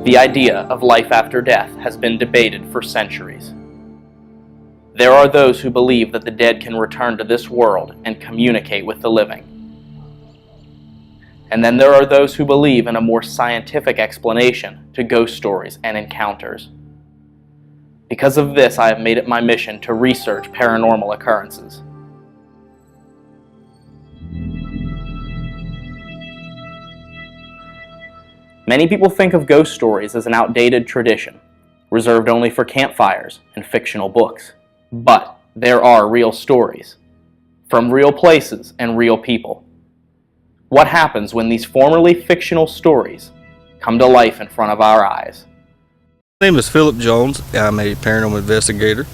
The idea of life after death has been debated for centuries. There are those who believe that the dead can return to this world and communicate with the living. And then there are those who believe in a more scientific explanation to ghost stories and encounters. Because of this, I have made it my mission to research paranormal occurrences. Many people think of ghost stories as an outdated tradition, reserved only for campfires and fictional books. But there are real stories, from real places and real people. What happens when these formerly fictional stories come to life in front of our eyes? My name is Philip Jones. I'm a paranormal investigator.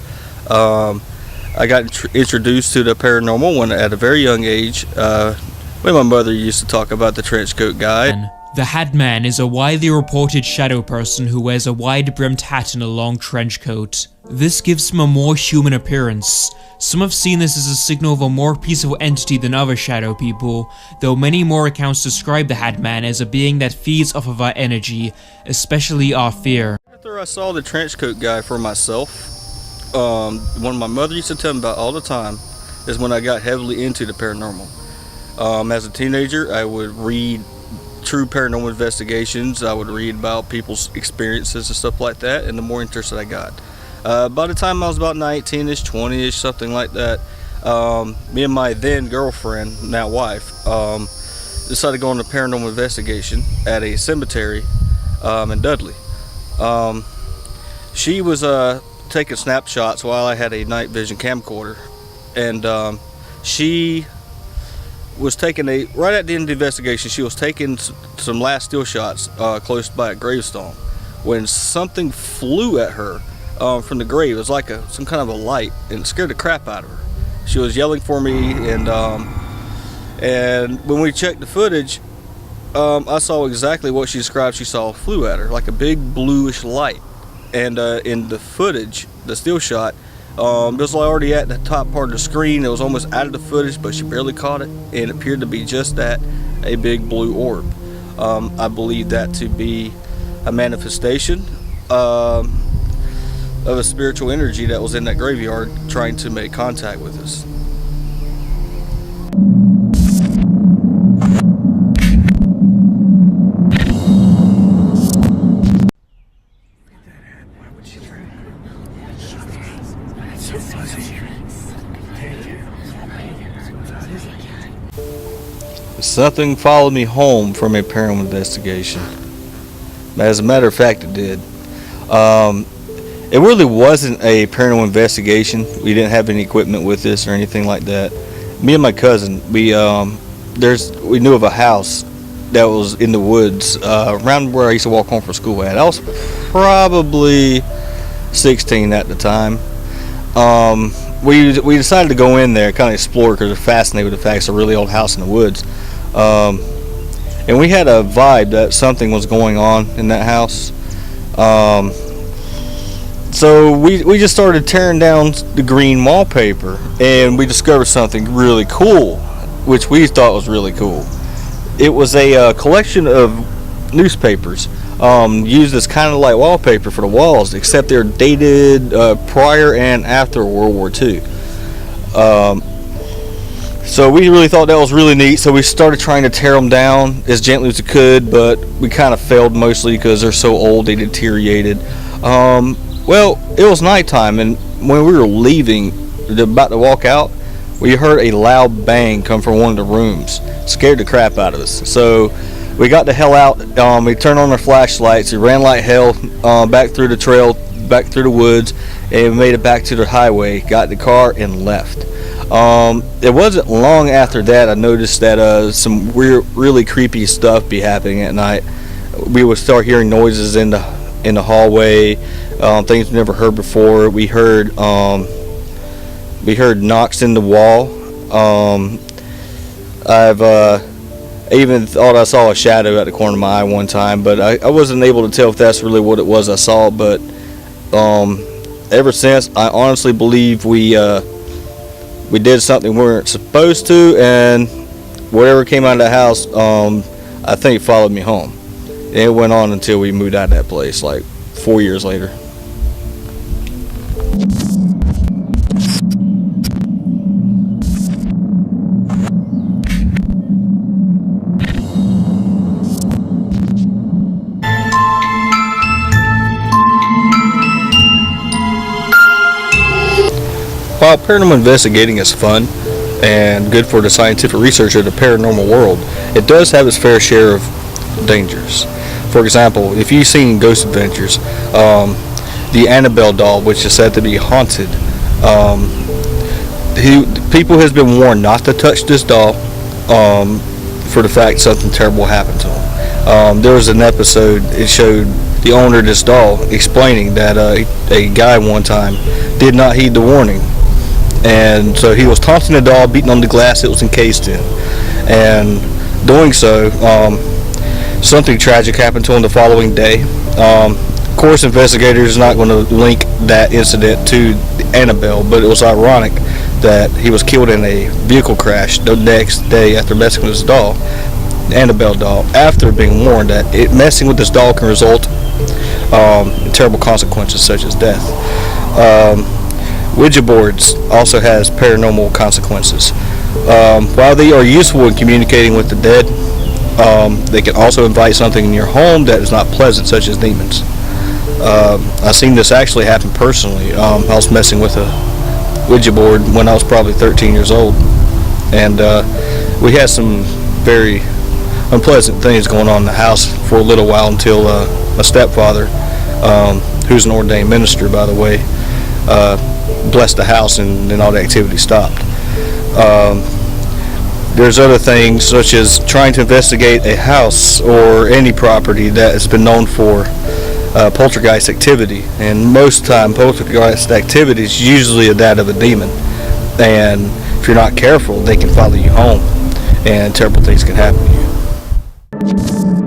I got introduced to the paranormal at a very young age. When my mother used to talk about the trench coat guy. The Hat Man is a widely reported shadow person who wears a wide-brimmed hat and a long trench coat. This gives him a more human appearance. Some have seen this as a signal of a more peaceful entity than other shadow people, though many more accounts describe the Hat Man as a being that feeds off of our energy, especially our fear. After I saw the trench coat guy for myself, one my mother used to tell me about all the time is when I got heavily into the paranormal. As a teenager, I would read true paranormal investigations. I would read about people's experiences and stuff like that, and the more interested I got. By the time I was about 19-ish, 20-ish, something like that, me and my then girlfriend, now wife, decided to go on a paranormal investigation at a cemetery in Dudley. She was taking snapshots while I had a night vision camcorder, and she was taking right at the end of the investigation, she was taking some last still shots close by a gravestone when something flew at her from the grave. It was like some kind of a light, and it scared the crap out of her. She was yelling for me, and when we checked the footage, I saw exactly what she described she saw flew at her, like a big bluish light. And in the footage, the still shot, it was already at the top part of the screen. It was almost out of the footage, but she barely caught it, and it appeared to be just that, a big blue orb. I believe that to be a manifestation of a spiritual energy that was in that graveyard trying to make contact with us. Something followed me home from a paranormal investigation. As a matter of fact, it did. It really wasn't a paranormal investigation. We didn't have any equipment with this or anything like that. Me and my cousin, we knew of a house that was in the woods around where I used to walk home from school at. I was probably 16 at the time. We decided to go in there, kind of explore, because we're fascinated with the fact it's a really old house in the woods. And we had a vibe that something was going on in that house. So we just started tearing down the green wallpaper, and we discovered something really cool, which we thought was really cool. It was a collection of newspapers used as kind of like wallpaper for the walls, except they're dated prior and after World War II. So we really thought that was really neat, so we started trying to tear them down as gently as we could, but we kind of failed mostly because they're so old they deteriorated. Well, it was nighttime, and when we were leaving, about to walk out, we heard a loud bang come from one of the rooms. Scared the crap out of us. So we got the hell out. We turned on our flashlights. We ran like hell back through the trail, back through the woods, and we made it back to the highway, got in the car, and left. It wasn't long after that I noticed that some weird, really creepy stuff be happening at night. We would start hearing noises in the hallway, things we've never heard before. We heard knocks in the wall. I even thought I saw a shadow at the corner of my eye one time, but I wasn't able to tell if that's really what it was I saw. But ever since, I honestly believe we did something we weren't supposed to, and whatever came out of the house, I think followed me home. And it went on until we moved out of that place, like 4 years later. While paranormal investigating is fun and good for the scientific research of the paranormal world, it does have its fair share of dangers. For example, if you've seen Ghost Adventures, the Annabelle doll, which is said to be haunted, people has been warned not to touch this doll for the fact something terrible happened to them. There was an episode, it showed the owner of this doll explaining that a guy one time did not heed the warning. And so he was taunting the doll, beating on the glass it was encased in. And doing so, something tragic happened to him the following day. Of course, investigators are not going to link that incident to Annabelle, but it was ironic that he was killed in a vehicle crash the next day after messing with his doll, the Annabelle doll, after being warned that messing with this doll can result in terrible consequences such as death. Ouija boards also has paranormal consequences. While they are useful in communicating with the dead, they can also invite something in your home that is not pleasant, such as demons. I've seen this actually happen personally. I was messing with a Ouija board when I was probably 13 years old, and we had some very unpleasant things going on in the house for a little while until my stepfather, who's an ordained minister, by the way, blessed the house, and then all the activity stopped. There's other things such as trying to investigate a house or any property that has been known for poltergeist activity, and most time poltergeist activity is usually that of a demon, and if you're not careful they can follow you home and terrible things can happen to you.